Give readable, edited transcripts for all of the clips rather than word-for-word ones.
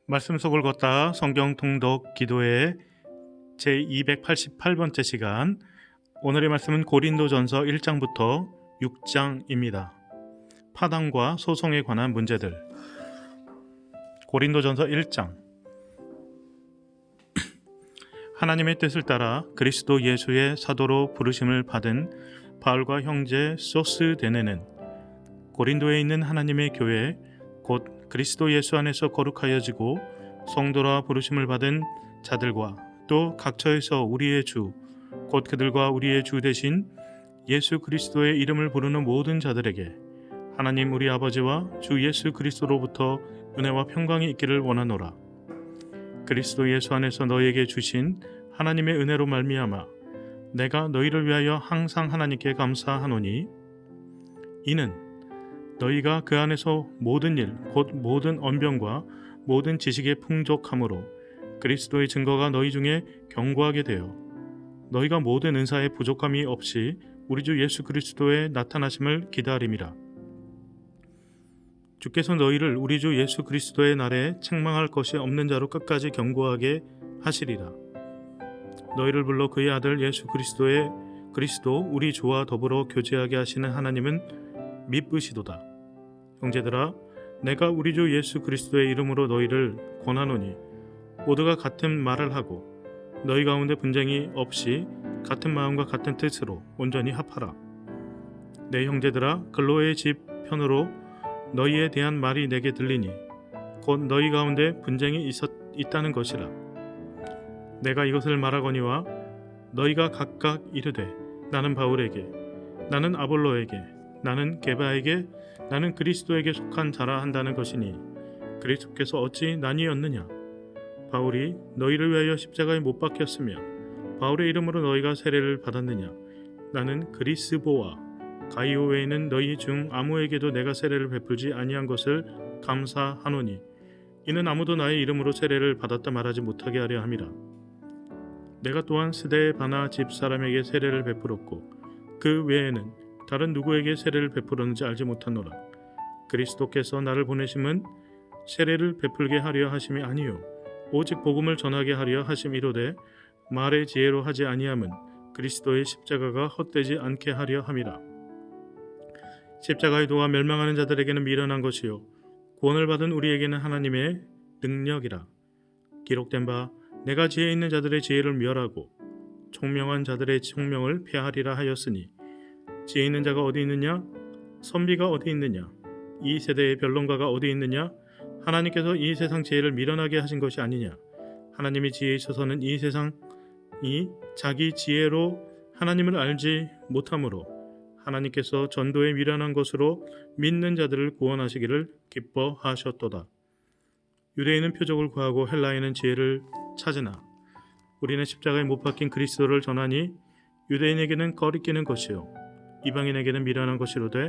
말씀 속을 걷다 성경 통독 기도회 제288번째 시간. 오늘의 말씀은 고린도전서 1장부터 6장입니다. 파당과 소송에 관한 문제들. 고린도전서 1장. 하나님의 뜻을 따라 그리스도 예수의 사도로 부르심을 받은 바울과 형제 소스데네는 고린도에 있는 하나님의 교회 곧 그리스도 예수 안에서 거룩하여지고 성도라 부르심을 받은 자들과 또 각처에서 우리의 주 곧 그들과 우리의 주 되신 예수 그리스도의 이름을 부르는 모든 자들에게 하나님 우리 아버지와 주 예수 그리스도로부터 은혜와 평강이 있기를 원하노라. 그리스도 예수 안에서 너희에게 주신 하나님의 은혜로 말미암아 내가 너희를 위하여 항상 하나님께 감사하노니 이는 너희가 그 안에서 모든 일 곧 모든 언변과 모든 지식의 풍족함으로 그리스도의 증거가 너희 중에 견고하게 되어 너희가 모든 은사에 부족함이 없이 우리 주 예수 그리스도의 나타나심을 기다림이라. 주께서 너희를 우리 주 예수 그리스도의 날에 책망할 것이 없는 자로 끝까지 견고하게 하시리라. 너희를 불러 그의 아들 예수 그리스도 우리 주와 더불어 교제하게 하시는 하나님은 미쁘시도다. 형제들아, 내가 우리 주 예수 그리스도의 이름으로 너희를 권하노니 모두가 같은 말을 하고 너희 가운데 분쟁이 없이 같은 마음과 같은 뜻으로 온전히 합하라. 내 형제들아, 글로의 집 편으로 너희에 대한 말이 내게 들리니 곧 너희 가운데 분쟁이 있다는 것이라. 내가 이것을 말하거니와 너희가 각각 이르되 나는 바울에게, 나는 아볼로에게, 나는 게바에게, 나는 그리스도에게 속한 자라 한다는 것이니 그리스도께서 어찌 나뉘었느냐? 바울이 너희를 위하여 십자가에 못 박혔으며 바울의 이름으로 너희가 세례를 받았느냐? 나는 그리스보와 가이오 외에는 너희 중 아무에게도 내가 세례를 베풀지 아니한 것을 감사하노니 이는 아무도 나의 이름으로 세례를 받았다 말하지 못하게 하려 함이라. 내가 또한 스데바나 집 사람에게 세례를 베풀었고 그 외에는 다른 누구에게 세례를 베풀었는지 알지 못하노라. 그리스도께서 나를 보내심은 세례를 베풀게 하려 하심이 아니요 오직 복음을 전하게 하려 하심이로되 말의 지혜로 하지 아니함은 그리스도의 십자가가 헛되지 않게 하려 함이라. 십자가의 도가 멸망하는 자들에게는 미련한 것이요 구원을 받은 우리에게는 하나님의 능력이라. 기록된 바 내가 지혜 있는 자들의 지혜를 멸하고 총명한 자들의 총명을 폐하리라 하였으니 지혜 있는 자가 어디 있느냐? 선비가 어디 있느냐? 이 세대의 변론가가 어디 있느냐? 하나님께서 이 세상 지혜를 미련하게 하신 것이 아니냐? 하나님의 지혜에 있어서는 이 세상이 자기 지혜로 하나님을 알지 못하므로 하나님께서 전도에 미련한 것으로 믿는 자들을 구원하시기를 기뻐하셨도다. 유대인은 표적을 구하고 헬라인은 지혜를 찾으나 우리는 십자가에 못 박힌 그리스도를 전하니 유대인에게는 거리끼는 것이요 이방인에게는 미련한 것이로되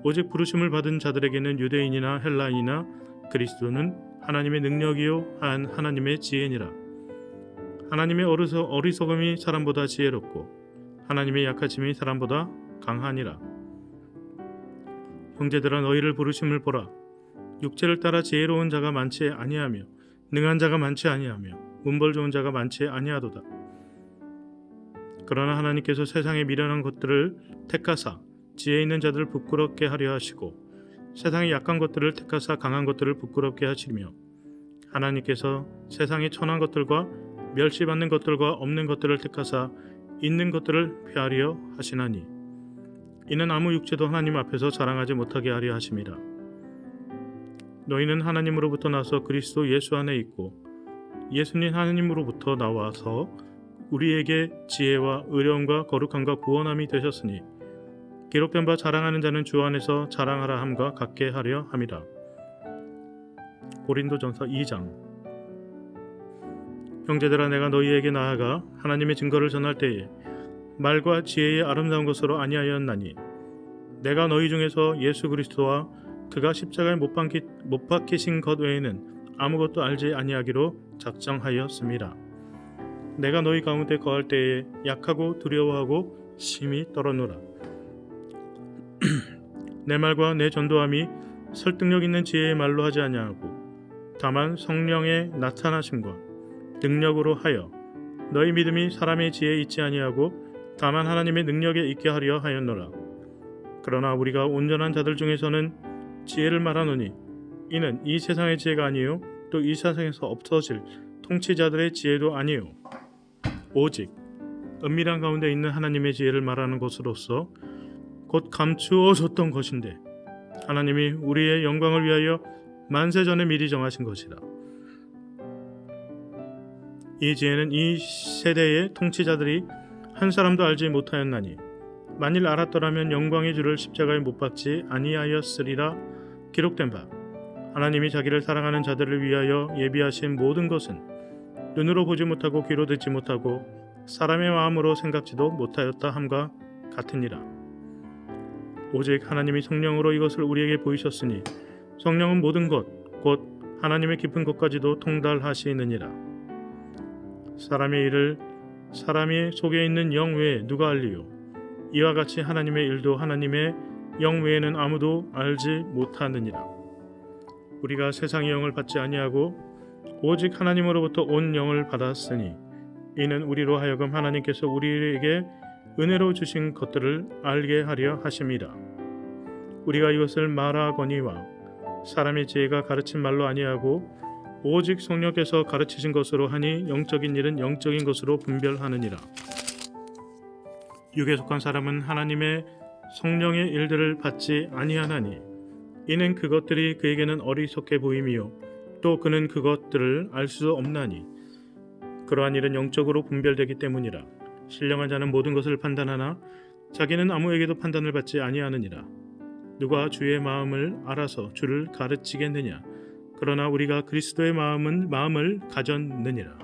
오직 부르심을 받은 자들에게는 유대인이나 헬라인이나 그리스도는 하나님의 능력이요 한 하나님의 지혜니라. 하나님의 어리석음이 사람보다 지혜롭고 하나님의 약하심이 사람보다 강하니라. 형제들아, 너희를 부르심을 보라. 육체를 따라 지혜로운 자가 많지 아니하며 능한 자가 많지 아니하며 문벌 좋은 자가 많지 아니하도다. 그러나 하나님께서 세상에 미련한 것들을 택하사 지혜 있는 자들을 부끄럽게 하려 하시고 세상의 약한 것들을 택하사 강한 것들을 부끄럽게 하시며 하나님께서 세상의 천한 것들과 멸시받는 것들과 없는 것들을 택하사 있는 것들을 폐하려 하시나니 이는 아무 육체도 하나님 앞에서 자랑하지 못하게 하려 하심이라. 너희는 하나님으로부터 나서 그리스도 예수 안에 있고 예수님 하나님으로부터 나와서 우리에게 지혜와 의로움과 거룩함과 구원함이 되셨으니 기록된 바 자랑하는 자는 주 안에서 자랑하라 함과 같게 하려 함이라. 고린도전서 2장. 형제들아, 내가 너희에게 나아가 하나님의 증거를 전할 때에 말과 지혜의 아름다운 것으로 아니하였나니 내가 너희 중에서 예수 그리스도와 그가 십자가에 못 박히신 것 외에는 아무것도 알지 아니하기로 작정하였음이라. 내가 너희 가운데 거할 때에 약하고 두려워하고 심히 떨었노라. 내 말과 내 전도함이 설득력 있는 지혜의 말로 하지 아니하고 다만 성령의 나타나심과 능력으로 하여 너희 믿음이 사람의 지혜에 있지 아니하고 다만 하나님의 능력에 있게 하려 하였노라. 그러나 우리가 온전한 자들 중에서는 지혜를 말하노니 이는 이 세상의 지혜가 아니요 또 이 세상에서 없어질 통치자들의 지혜도 아니요 오직 은밀한 가운데 있는 하나님의 지혜를 말하는 것으로서 곧 감추어졌던 것인데 하나님이 우리의 영광을 위하여 만세 전에 미리 정하신 것이라. 이 지혜는 이 세대의 통치자들이 한 사람도 알지 못하였나니 만일 알았더라면 영광의 주를 십자가에 못 박지 아니하였으리라. 기록된 바 하나님이 자기를 사랑하는 자들을 위하여 예비하신 모든 것은 눈으로 보지 못하고 귀로 듣지 못하고 사람의 마음으로 생각지도 못하였다 함과 같으니라. 오직 하나님이 성령으로 이것을 우리에게 보이셨으니 성령은 모든 것 곧 하나님의 깊은 것까지도 통달하시느니라. 사람의 일을 사람이 속에 있는 영 외에 누가 알리요? 이와 같이 하나님의 일도 하나님의 영 외에는 아무도 알지 못하느니라. 우리가 세상의 영을 받지 아니하고 오직 하나님으로부터 온 영을 받았으니 이는 우리로 하여금 하나님께서 우리에게 은혜로 주신 것들을 알게 하려 하심이라. 우리가 이것을 말하거니와 사람의 지혜가 가르친 말로 아니하고 오직 성령께서 가르치신 것으로 하니 영적인 일은 영적인 것으로 분별하느니라. 육에 속한 사람은 하나님의 성령의 일들을 받지 아니하나니 이는 그것들이 그에게는 어리석게 보임이요 또 그는 그것들을 알 수 없나니 그러한 일은 영적으로 분별되기 때문이라. 신령한 자는 모든 것을 판단하나 자기는 아무에게도 판단을 받지 아니하느니라. 누가 주의 마음을 알아서 주를 가르치겠느냐? 그러나 우리가 그리스도의 마음을 가졌느니라.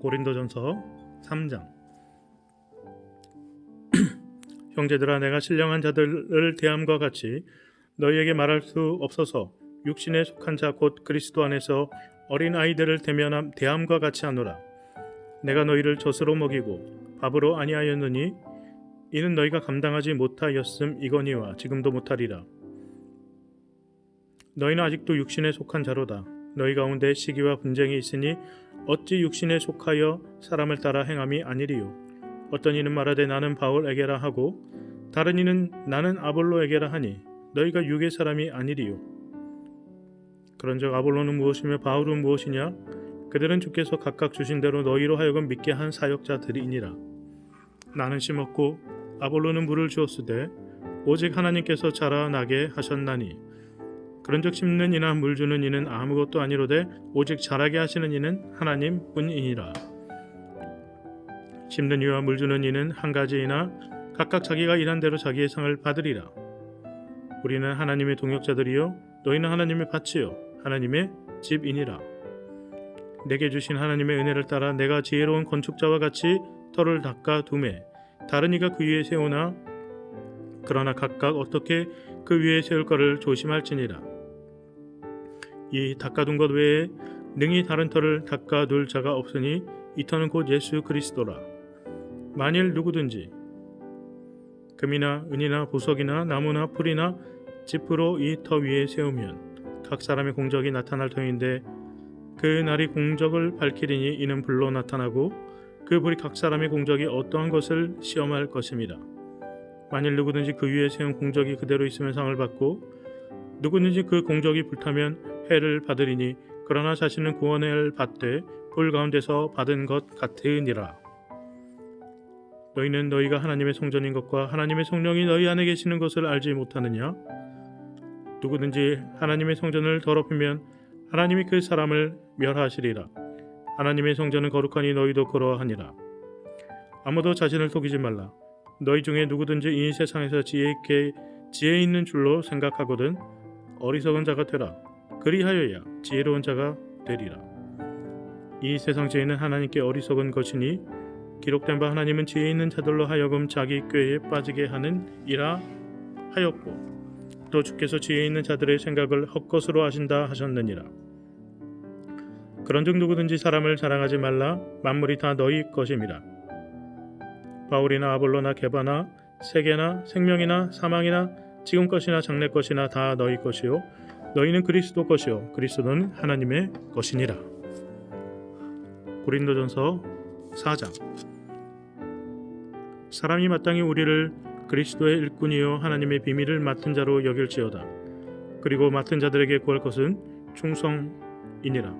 고린도전서 3장. 형제들아, 내가 신령한 자들을 대함과 같이 너희에게 말할 수 없어서 육신에 속한 자 곧 그리스도 안에서 어린 아이들을 대함과 같이 하노라. 내가 너희를 젖으로 먹이고 밥으로 아니하였느니 이는 너희가 감당하지 못하였음이거니와 지금도 못하리라. 너희는 아직도 육신에 속한 자로다. 너희 가운데 시기와 분쟁이 있으니 어찌 육신에 속하여 사람을 따라 행함이 아니리요. 어떤 이는 말하되 나는 바울에게라 하고 다른 이는 나는 아볼로에게라 하니 너희가 육의 사람이 아니리요. 그런즉 아볼로는 무엇이며 바울은 무엇이냐? 그들은 주께서 각각 주신 대로 너희로 하여금 믿게 한 사역자들이니라. 나는 심었고 아볼로는 물을 주었으되 오직 하나님께서 자라나게 하셨나니 그런즉 심는 이나 물 주는 이는 아무것도 아니로되 오직 자라게 하시는 이는 하나님뿐이니라. 심는 이와 물 주는 이는 한 가지이나 각각 자기가 일한 대로 자기의 상을 받으리라. 우리는 하나님의 동역자들이요 너희는 하나님의 밭이요 하나님의 집이니라. 내게 주신 하나님의 은혜를 따라 내가 지혜로운 건축자와 같이 터를 닦아 두매 다른 이가 그 위에 세우나 그러나 각각 어떻게 그 위에 세울 것을 조심할지니라. 이 닦아둔 것 외에 능히 다른 터를 닦아둘 자가 없으니 이 터는 곧 예수 그리스도라. 만일 누구든지 금이나 은이나 보석이나 나무나 풀이나 짚으로 이 터 위에 세우면 각 사람의 공적이 나타날 터인데 그 날이 공적을 밝히리니 이는 불로 나타나고 그 불이 각 사람의 공적이 어떠한 것을 시험할 것입니다. 만일 누구든지 그 위에 세운 공적이 그대로 있으면 상을 받고 누구든지 그 공적이 불타면 해를 받으리니 그러나 자신은 구원을 받되 불 가운데서 받은 것 같으니라. 너희는 너희가 하나님의 성전인 것과 하나님의 성령이 너희 안에 계시는 것을 알지 못하느냐? 누구든지 하나님의 성전을 더럽히면 하나님이 그 사람을 멸하시리라. 하나님의 성전은 거룩하니 너희도 그러하니라. 아무도 자신을 속이지 말라. 너희 중에 누구든지 이 세상에서 지혜 있는 줄로 생각하거든 어리석은 자가 되라. 그리하여야 지혜로운 자가 되리라. 이 세상 지혜는 하나님께 어리석은 것이니 기록된 바 하나님은 지혜 있는 자들로 하여금 자기 꾀에 빠지게 하는 이라 하였고 또 주께서 지혜 있는 자들의 생각을 헛것으로 하신다 하셨느니라. 그런즉 누구든지 사람을 자랑하지 말라. 만물이 다 너희 것임이라. 바울이나 아볼로나 게바나 세계나 생명이나 사망이나 지금 것이나 장래 것이나 다 너희 것이요 너희는 그리스도 것이요 그리스도는 하나님의 것이니라. 고린도전서 4장. 사람이 마땅히 우리를 그리스도의 일꾼이요 하나님의 비밀을 맡은 자로 여길지어다. 그리고 맡은 자들에게 구할 것은 충성이니라.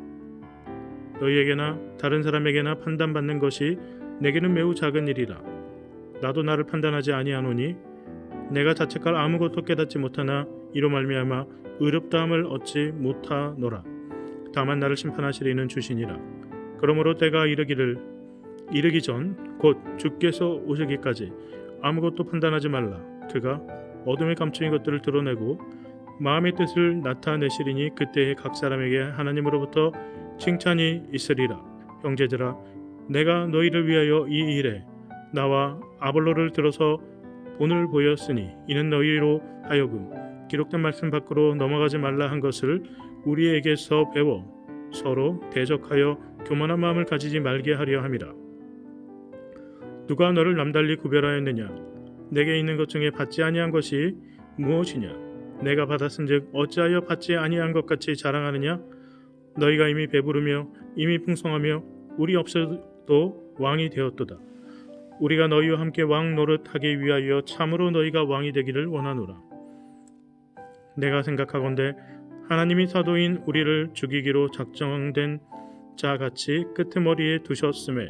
너희에게나 다른 사람에게나 판단받는 것이 내게는 매우 작은 일이라. 나도 나를 판단하지 아니하노니 내가 자책할 아무것도 깨닫지 못하나 이로 말미암아 의롭다함을 얻지 못하노라. 다만 나를 심판하시리는 주시니라. 그러므로 때가 이르기 전 곧 주께서 오시기까지 아무것도 판단하지 말라. 그가 어둠에 감추인 것들을 드러내고 마음의 뜻을 나타내시리니 그때에 각 사람에게 하나님으로부터 칭찬이 있으리라. 형제들아, 내가 너희를 위하여 이 일에 나와 아볼로를 들어서 본을 보였으니 이는 너희로 하여금 기록된 말씀 밖으로 넘어가지 말라 한 것을 우리에게서 배워 서로 대적하여 교만한 마음을 가지지 말게 하려 함이라. 누가 너를 남달리 구별하였느냐? 내게 있는 것 중에 받지 아니한 것이 무엇이냐? 내가 받았은즉 어찌하여 받지 아니한 것 같이 자랑하느냐? 너희가 이미 배부르며 이미 풍성하며 우리 없어도 왕이 되었도다. 우리가 너희와 함께 왕 노릇하기 위하여 참으로 너희가 왕이 되기를 원하노라. 내가 생각하건대 하나님이 사도인 우리를 죽이기로 작정된 자같이 끄트머리에 두셨음에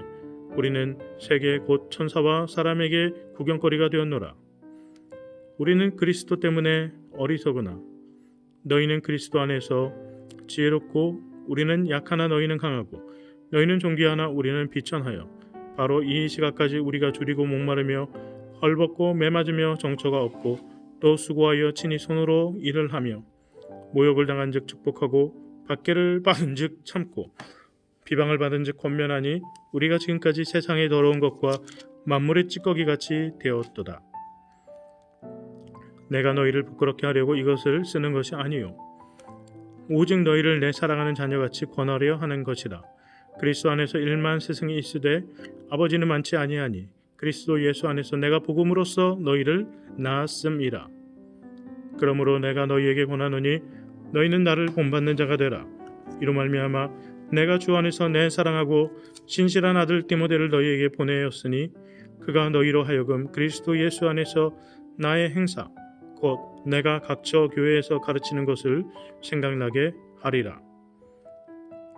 우리는 세계 곧 천사와 사람에게 구경거리가 되었노라. 우리는 그리스도 때문에 어리석으나 너희는 그리스도 안에서 지혜롭고 우리는 약하나 너희는 강하고 너희는 존귀하나 우리는 비천하여 바로 이 시각까지 우리가 줄이고 목마르며 헐벗고 매맞으며 정처가 없고 또 수고하여 친히 손으로 일을 하며 모욕을 당한즉 축복하고 박해를 받은즉 참고 비방을 받은즉 권면하니 우리가 지금까지 세상의 더러운 것과 만물의 찌꺼기같이 되었도다. 내가 너희를 부끄럽게 하려고 이것을 쓰는 것이 아니요 오직 너희를 내 사랑하는 자녀같이 권하려 하는 것이라. 그리스도 안에서 1만 세승이 있으되 아버지는 많지 아니하니 그리스도 예수 안에서 내가 복음으로써 너희를 낳았음이라. 그러므로 내가 너희에게 권하노니 너희는 나를 본받는 자가 되라. 이로 말미암아 내가 주 안에서 내 사랑하고 신실한 아들 디모데를 너희에게 보내었으니 그가 너희로 하여금 그리스도 예수 안에서 나의 행사 곧 내가 각처 교회에서 가르치는 것을 생각나게 하리라.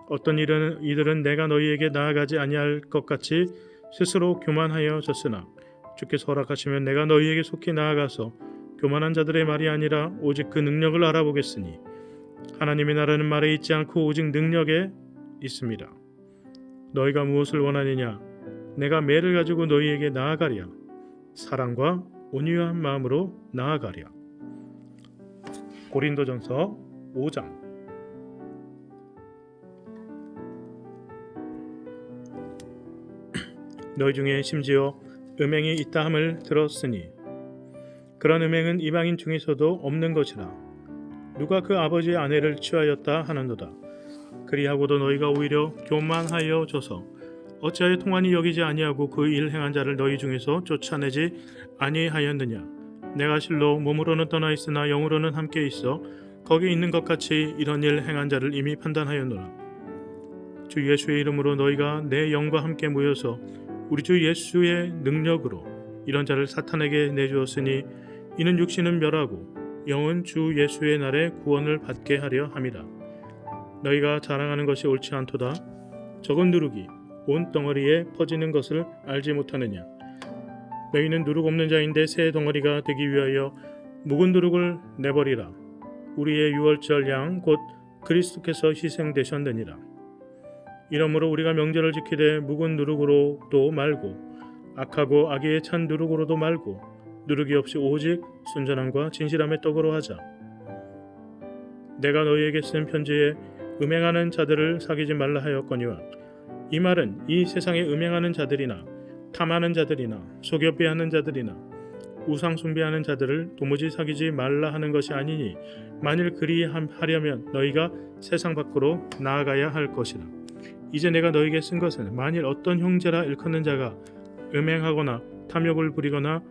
어떤 이들은 내가 너희에게 나아가지 아니할 것 같이 스스로 교만하여졌으나 주께서 허락하시면 내가 너희에게 속히 나아가서 교만한 자들의 말이 아니라 오직 그 능력을 알아보겠으니 하나님의 나라는 말에 있지 않고 오직 능력에 있습니다. 너희가 무엇을 원하느냐? 내가 매를 가지고 너희에게 나아가랴. 사랑과 온유한 마음으로 나아가랴. 고린도전서 5장. 너희 중에 심지어 음행이 있다 함을 들었으니 그런 음행은 이방인 중에서도 없는 것이라. 누가 그 아버지의 아내를 취하였다 하는도다. 그리하고도 너희가 오히려 교만하여져서 어찌하여 통한이 여기지 아니하고 그 일 행한 자를 너희 중에서 쫓아내지 아니하였느냐. 내가 실로 몸으로는 떠나 있으나 영으로는 함께 있어 거기 있는 것 같이 이런 일 행한 자를 이미 판단하였노라. 주 예수의 이름으로 너희가 내 영과 함께 모여서 우리 주 예수의 능력으로 이런 자를 사탄에게 내주었으니 이는 육신은 멸하고 영은 주 예수의 날에 구원을 받게 하려 함이라. 너희가 자랑하는 것이 옳지 않도다. 적은 누룩이 온 덩어리에 퍼지는 것을 알지 못하느냐. 너희는 누룩 없는 자인데 새 덩어리가 되기 위하여 묵은 누룩을 내버리라. 우리의 유월절 양 곧 그리스도께서 희생되셨느니라. 이러므로 우리가 명절을 지키되 묵은 누룩으로도 말고 악하고 악의에 찬 누룩으로도 말고 누룩이 없이 오직 순전함과 진실함의 떡으로 하자. 내가 너희에게 쓴 편지에 음행하는 자들을 사귀지 말라 하였거니와 이 말은 이 세상에 음행하는 자들이나 탐하는 자들이나 속여 빼하는 자들이나 우상 숭배하는 자들을 도무지 사귀지 말라 하는 것이 아니니 만일 그리하려면 너희가 세상 밖으로 나아가야 할 것이라. 이제 내가 너희에게 쓴 것은 만일 어떤 형제라 일컫는 자가 음행하거나 탐욕을 부리거나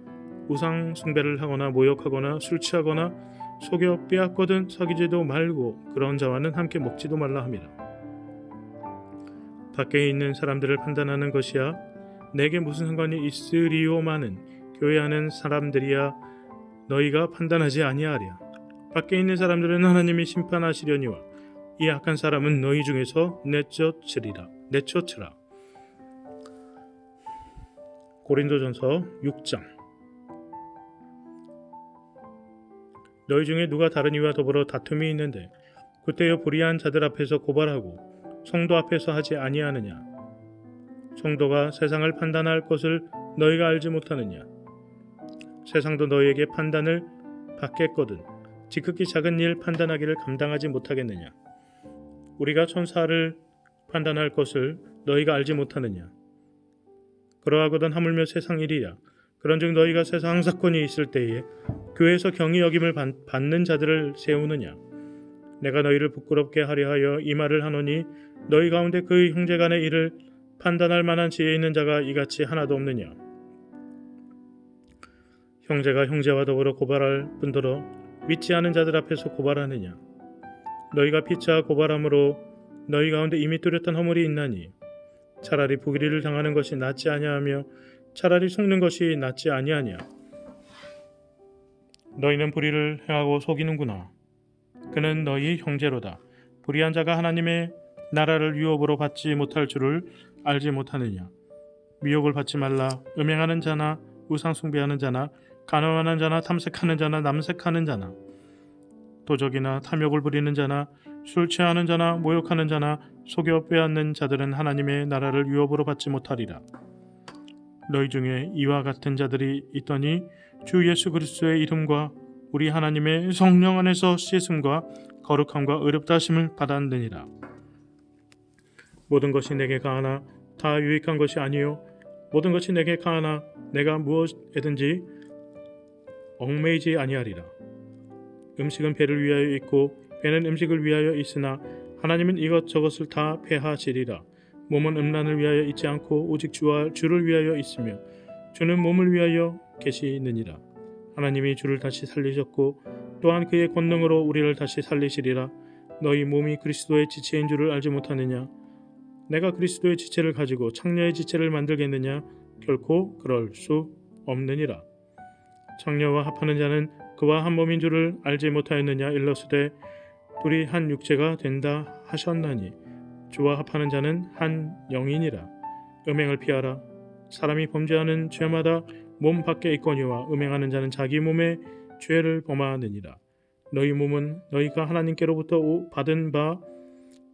우상 숭배를 하거나 모욕하거나 술 취하거나 속여 빼앗거든 사귀지도 말고 그런 자와는 함께 먹지도 말라 함이라. 밖에 있는 사람들을 판단하는 것이야 내게 무슨 상관이 있으리오마는 교회 안에 사람들이야 너희가 판단하지 아니하랴. 밖에 있는 사람들은 하나님이 심판하시려니와 이 악한 사람은 너희 중에서 내쫓으라. 고린도전서 6장. 너희 중에 누가 다른 이와 더불어 다툼이 있는데 그때여 불의한 자들 앞에서 고발하고 성도 앞에서 하지 아니하느냐. 성도가 세상을 판단할 것을 너희가 알지 못하느냐. 세상도 너희에게 판단을 받겠거든 지극히 작은 일 판단하기를 감당하지 못하겠느냐. 우리가 천사를 판단할 것을 너희가 알지 못하느냐. 그러하거든 하물며 세상 일이야. 그런즉 너희가 세상 사건이 있을 때에 교회에서 경히 여김을 받는 자들을 세우느냐. 내가 너희를 부끄럽게 하려 하여 이 말을 하노니 너희 가운데 그 형제간의 일을 판단할 만한 지혜 있는 자가 이같이 하나도 없느냐. 형제가 형제와 더불어 고발할 뿐더러 믿지 않은 자들 앞에서 고발하느냐. 너희가 피차 고발함으로 너희 가운데 이미 뚜렷한 허물이 있나니 차라리 불의를 당하는 것이 낫지 아니하며 차라리 속는 것이 낫지 아니하냐. 너희는 불의를 행하고 속이는구나. 그는 너희 형제로다. 불의한 자가 하나님의 나라를 유업으로 받지 못할 줄을 알지 못하느냐. 미혹을 받지 말라. 음행하는 자나 우상 숭배하는 자나 간음하는 자나 탐색하는 자나 남색하는 자나 도적이나 탐욕을 부리는 자나 술 취하는 자나 모욕하는 자나 속여 빼앗는 자들은 하나님의 나라를 유업으로 받지 못하리라. 너희 중에 이와 같은 자들이 있더니 주 예수 그리스도의 이름과 우리 하나님의 성령 안에서 씻음과 거룩함과 의롭다 하심을 받았느니라. 모든 것이 내게 가하나 다 유익한 것이 아니요 모든 것이 내게 가하나 내가 무엇에든지 얽매이지 아니하리라. 음식은 배를 위하여 있고 배는 음식을 위하여 있으나 하나님은 이것저것을 다 폐하시리라. 몸은 음란을 위하여 있지 않고 오직 주를 위하여 있으며 주는 몸을 위하여 계시느니라. 하나님이 주를 다시 살리셨고 또한 그의 권능으로 우리를 다시 살리시리라. 너희 몸이 그리스도의 지체인 줄을 알지 못하느냐. 내가 그리스도의 지체를 가지고 창녀의 지체를 만들겠느냐. 결코 그럴 수 없느니라. 창녀와 합하는 자는 그와 한 몸인 줄을 알지 못하였느냐. 일러스되 둘이 한 육체가 된다 하셨나니 주와 합하는 자는 한 영이니라. 음행을 피하라. 사람이 범죄하는 죄마다 몸 밖에 있거니와 음행하는 자는 자기 몸에 죄를 범하느니라. 너희 몸은 너희가 하나님께로부터 받은 바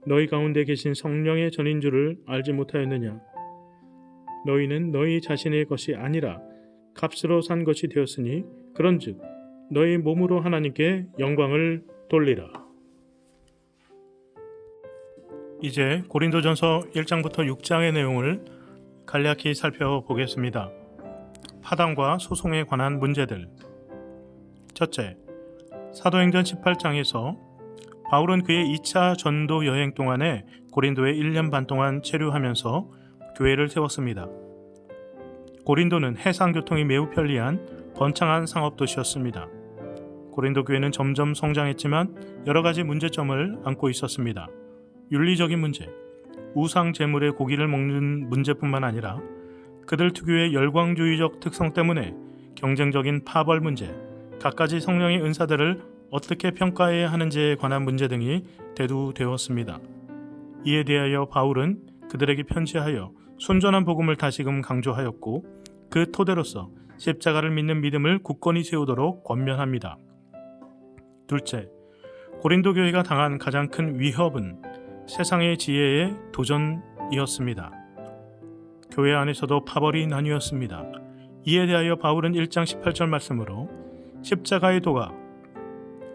너희 가운데 계신 성령의 전인 줄을 알지 못하였느냐. 너희는 너희 자신의 것이 아니라 값으로 산 것이 되었으니 그런즉 너희 몸으로 하나님께 영광을 돌리라. 이제 고린도전서 1장부터 6장의 내용을 간략히 살펴보겠습니다. 파당과 소송에 관한 문제들. 첫째, 사도행전 18장에서 바울은 그의 2차 전도 여행 동안에 고린도에 1년 반 동안 체류하면서 교회를 세웠습니다. 고린도는 해상교통이 매우 편리한 번창한 상업도시였습니다. 고린도 교회는 점점 성장했지만 여러 가지 문제점을 안고 있었습니다. 윤리적인 문제, 우상 제물의 고기를 먹는 문제뿐만 아니라 그들 특유의 열광주의적 특성 때문에 경쟁적인 파벌 문제, 갖가지 성령의 은사들을 어떻게 평가해야 하는지에 관한 문제 등이 대두되었습니다. 이에 대하여 바울은 그들에게 편지하여 순전한 복음을 다시금 강조하였고 그 토대로서 십자가를 믿는 믿음을 굳건히 세우도록 권면합니다. 둘째, 고린도 교회가 당한 가장 큰 위협은 세상의 지혜의 도전이었습니다. 교회 안에서도 파벌이 나뉘었습니다. 이에 대하여 바울은 1장 18절 말씀으로 십자가의 도가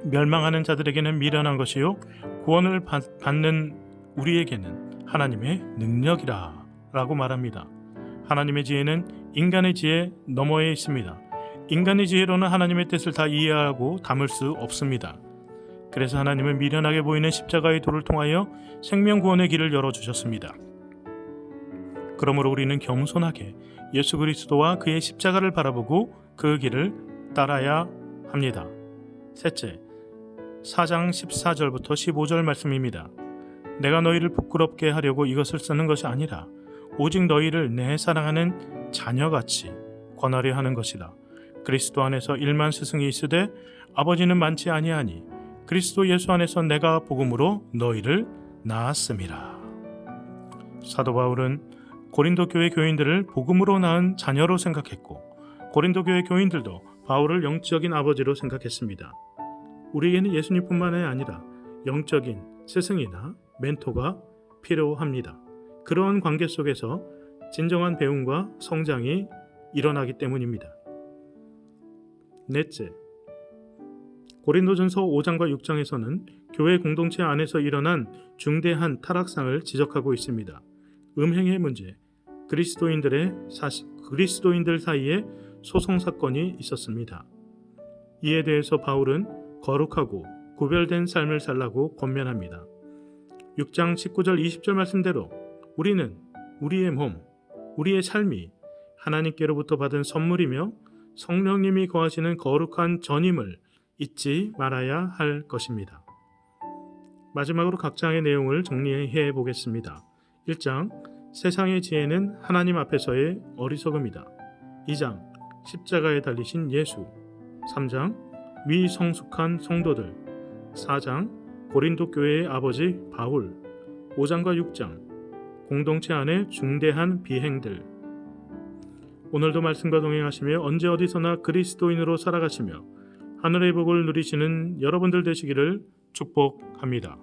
멸망하는 자들에게는 미련한 것이요 구원을 받는 우리에게는 하나님의 능력이라 라고 말합니다. 하나님의 지혜는 인간의 지혜 너머에 있습니다. 인간의 지혜로는 하나님의 뜻을 다 이해하고 담을 수 없습니다. 그래서 하나님은 미련하게 보이는 십자가의 도를 통하여 생명 구원의 길을 열어주셨습니다. 그러므로 우리는 겸손하게 예수 그리스도와 그의 십자가를 바라보고 그 길을 따라야 합니다. 셋째, 4장 14절부터 15절 말씀입니다. 내가 너희를 부끄럽게 하려고 이것을 쓰는 것이 아니라 오직 너희를 내 사랑하는 자녀같이 권하려 하는 것이라. 그리스도 안에서 1만 스승이 있으되 아버지는 많지 아니하니 그리스도 예수 안에서 내가 복음으로 너희를 낳았음이라. 사도 바울은 고린도 교회 교인들을 복음으로 낳은 자녀로 생각했고 고린도 교회 교인들도 바울을 영적인 아버지로 생각했습니다. 우리에게는 예수님뿐만 아니라 영적인 스승이나 멘토가 필요합니다. 그러한 관계 속에서 진정한 배움과 성장이 일어나기 때문입니다. 넷째, 고린도전서 5장과 6장에서는 교회 공동체 안에서 일어난 중대한 타락상을 지적하고 있습니다. 음행의 문제, 그리스도인들 사이에 소송 사건이 있었습니다. 이에 대해서 바울은 거룩하고 구별된 삶을 살라고 권면합니다. 6장 19절 20절 말씀대로 우리는 우리의 몸, 우리의 삶이 하나님께로부터 받은 선물이며 성령님이 거하시는 거룩한 전임을 잊지 말아야 할 것입니다. 마지막으로 각 장의 내용을 정리해 보겠습니다. 1장, 세상의 지혜는 하나님 앞에서의 어리석음이다. 2장, 십자가에 달리신 예수. 3장, 미성숙한 성도들. 4장, 고린도 교회의 아버지 바울. 5장과 6장, 공동체 안의 중대한 비행들. 오늘도 말씀과 동행하시며 언제 어디서나 그리스도인으로 살아가시며 하늘의 복을 누리시는 여러분들 되시기를 축복합니다.